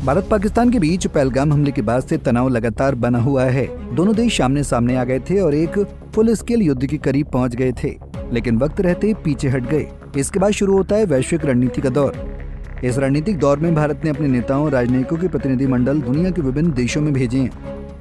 भारत पाकिस्तान के बीच पहलगाम हमले के बाद से तनाव लगातार बना हुआ है। दोनों देश आमने सामने आ गए थे और एक फुल स्केल युद्ध के करीब पहुंच गए थे, लेकिन वक्त रहते पीछे हट गए। इसके बाद शुरू होता है वैश्विक रणनीति का दौर। इस रणनीतिक दौर में भारत ने अपने नेताओं और राजनयिकों के प्रतिनिधिमंडल दुनिया के विभिन्न देशों में भेजे हैं।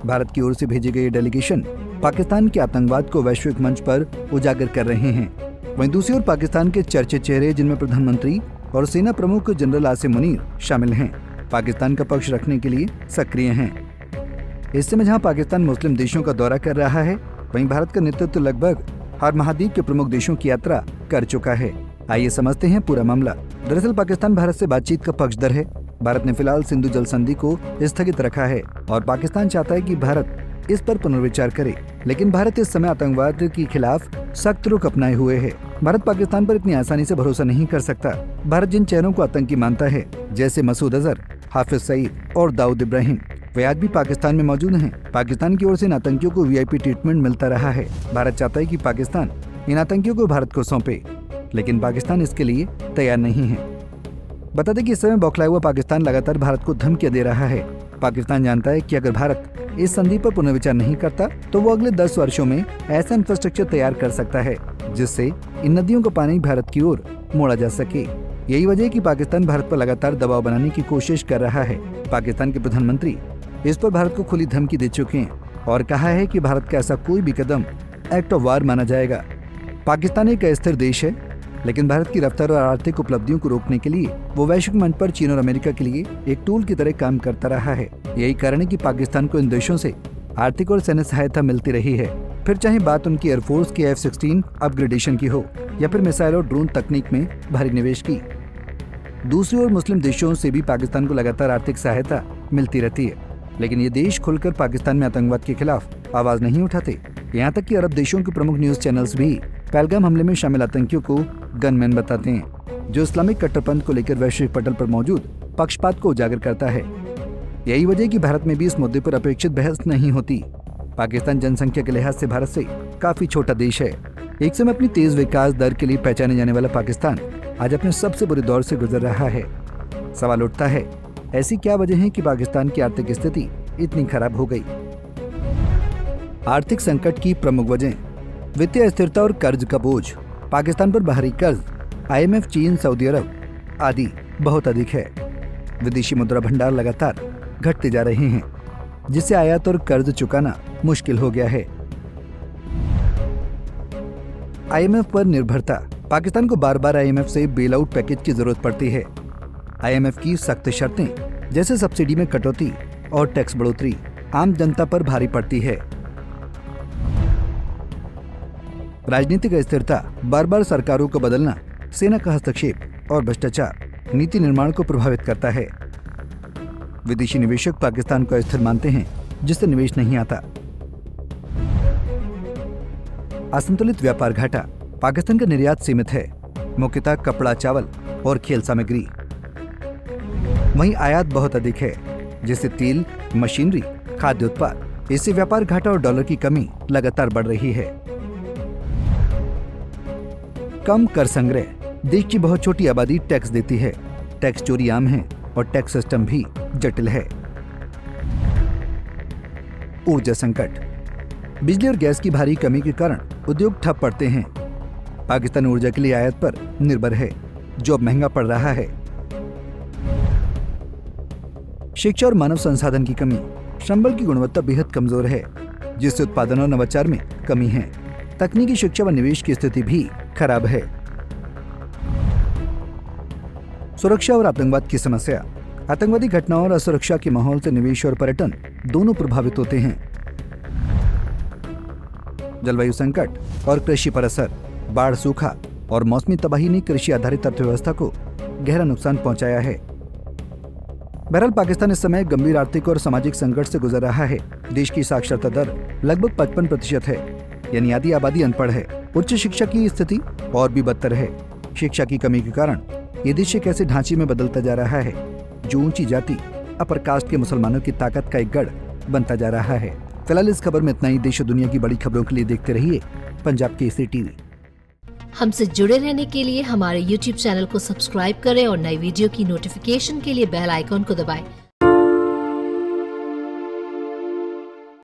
भारत की ओर से भेजे गए डेलीगेशन पाकिस्तान के आतंकवाद को वैश्विक मंच पर उजागर कर रहे हैं। वहीं दूसरी ओर पाकिस्तान के चर्चित चेहरे, जिनमें प्रधानमंत्री और सेना प्रमुख जनरल आसिम मुनीर शामिल हैं, पाकिस्तान का पक्ष रखने के लिए सक्रिय हैं। इस समय जहां पाकिस्तान मुस्लिम देशों का दौरा कर रहा है, वहीं भारत का नेतृत्व लगभग हर महाद्वीप के प्रमुख देशों की यात्रा कर चुका है। आइए समझते हैं पूरा मामला। दरअसल पाकिस्तान भारत से बातचीत का पक्षधर है। भारत ने फिलहाल सिंधु जल संधि को स्थगित रखा है और पाकिस्तान चाहता है कि भारत इस पर पुनर्विचार करे, लेकिन भारत इस समय आतंकवाद के खिलाफ सख्त रुख अपनाए हुए है। भारत पाकिस्तान पर इतनी आसानी से भरोसा नहीं कर सकता। भारत जिन चेहरों को आतंकी मानता है, जैसे मसूद अजहर, हाफिज सईद और दाऊद इब्राहिम, वे आज भी पाकिस्तान में मौजूद हैं। पाकिस्तान की ओर से इन आतंकियों को वीआईपी ट्रीटमेंट मिलता रहा है। भारत चाहता है कि पाकिस्तान इन आतंकियों को भारत को सौंपे, लेकिन पाकिस्तान इसके लिए तैयार नहीं है। बता दें कि इस समय बौखलाया हुआ पाकिस्तान लगातार भारत को धमकियां दे रहा है। पाकिस्तान जानता है कि अगर भारत इस संधि पर पुनर्विचार नहीं करता तो वो अगले 10 वर्षों में ऐसा इंफ्रास्ट्रक्चर तैयार कर सकता है जिससे इन नदियों का पानी भारत की ओर मोड़ा जा सके। यही वजह है कि पाकिस्तान भारत पर लगातार दबाव बनाने की कोशिश कर रहा है। पाकिस्तान के प्रधानमंत्री इस पर भारत को खुली धमकी दे चुके हैं और कहा है कि भारत का ऐसा कोई भी कदम एक्ट ऑफ वार माना जाएगा। पाकिस्तान एक अस्थिर देश है, लेकिन भारत की रफ्तार और आर्थिक उपलब्धियों को रोकने के लिए वो वैश्विक मंच पर चीन और अमेरिका के लिए एक टूल की तरह काम करता रहा है। यही कारण है कि पाकिस्तान को इन देशों से आर्थिक और सैन्य सहायता मिलती रही है, फिर चाहे बात उनकी एयरफोर्स के F-16 अपग्रेडेशन की हो या फिर मिसाइल और ड्रोन तकनीक में भारी निवेश की। दूसरी ओर मुस्लिम देशों से भी पाकिस्तान को लगातार आर्थिक सहायता मिलती रहती है, लेकिन ये देश खुलकर पाकिस्तान में आतंकवाद के खिलाफ आवाज नहीं उठाते। यहाँ तक कि अरब देशों के प्रमुख न्यूज चैनल्स भी पहलगाम हमले में शामिल आतंकियों को गनमैन बताते हैं, जो इस्लामिक कट्टरपंथ को लेकर वैश्विक पटल पर मौजूद पक्षपात को उजागर करता है। यही वजह कि भारत में भी इस मुद्दे पर अपेक्षित बहस नहीं होती। पाकिस्तान जनसंख्या के लिहाज से भारत से काफी छोटा देश है। एक समय अपनी तेज विकास दर के लिए पहचाने जाने वाला पाकिस्तान आज अपने सबसे बुरे दौर से गुजर रहा है। सवाल उठता है, ऐसी क्या वजह है कि पाकिस्तान की आर्थिक स्थिति इतनी खराब हो गई? आर्थिक संकट की प्रमुख वजह वित्तीय अस्थिरता और कर्ज का बोझ। पाकिस्तान पर बाहरी कर्ज IMF, चीन, सऊदी अरब आदि बहुत अधिक है। विदेशी मुद्रा भंडार लगातार घटते जा रहे हैं, जिससे आयात और कर्ज चुकाना मुश्किल हो गया है। IMF पर निर्भरता। पाकिस्तान को बार बार IMF से बेल आउट पैकेज की जरूरत पड़ती है। IMF की सख्त शर्तें जैसे सब्सिडी में कटौती और टैक्स बढ़ोतरी आम जनता पर भारी पड़ती है। राजनीतिक अस्थिरता, बार बार सरकारों को बदलना, सेना का हस्तक्षेप और भ्रष्टाचार नीति निर्माण को प्रभावित करता है। विदेशी निवेशक पाकिस्तान को अस्थिर मानते हैं, जिससे निवेश नहीं आता। असंतुलित व्यापार घाटा। पाकिस्तान का निर्यात सीमित है, मुख्यतः कपड़ा, चावल और खेल सामग्री। वहीं आयात बहुत अधिक है, जिससे तेल, मशीनरी, खाद्य उत्पाद। इससे व्यापार घाटा और डॉलर की कमी लगातार बढ़ रही है। कम कर संग्रह। देश की बहुत छोटी आबादी टैक्स देती है। टैक्स चोरी आम है और टैक्स सिस्टम भी जटिल है। ऊर्जा संकट। बिजली और गैस की भारी कमी के कारण उद्योग ठप पड़ते हैं। पाकिस्तान ऊर्जा के लिए आयात पर निर्भर है, जो अब महंगा पड़ रहा है। शिक्षा और मानव संसाधन की कमी। श्रम बल की गुणवत्ता बेहद कमजोर है, जिससे उत्पादन और नवाचार में कमी है। तकनीकी शिक्षा व निवेश की स्थिति भी खराब है। सुरक्षा और आतंकवाद की समस्या। आतंकवादी घटनाओं और असुरक्षा के माहौल से निवेश और पर्यटन दोनों प्रभावित होते हैं। जलवायु संकट और कृषि पर असर। बाढ़, सूखा और मौसमी तबाही ने कृषि आधारित अर्थव्यवस्था को गहरा नुकसान पहुंचाया है। बहरहाल पाकिस्तान इस समय गंभीर आर्थिक और सामाजिक संकट से गुजर रहा है। देश की साक्षरता दर लगभग 55% है, यानी आधी आबादी अनपढ़ है। उच्च शिक्षा की स्थिति और भी बदतर है। शिक्षा की कमी के कारण ये देश एक ऐसे ढांचे में बदलता जा रहा है जो ऊंची जाति, अपर कास्ट के मुसलमानों की ताकत का एक गढ़ बनता जा रहा है। फिलहाल इस खबर में इतना ही। देश और दुनिया की बड़ी खबरों के लिए देखते रहिए पंजाब केसरी टीवी। हमसे जुड़े रहने के लिए हमारे YouTube चैनल को सब्सक्राइब करें और नई वीडियो की नोटिफिकेशन के लिए बेल आइकॉन को दबाएं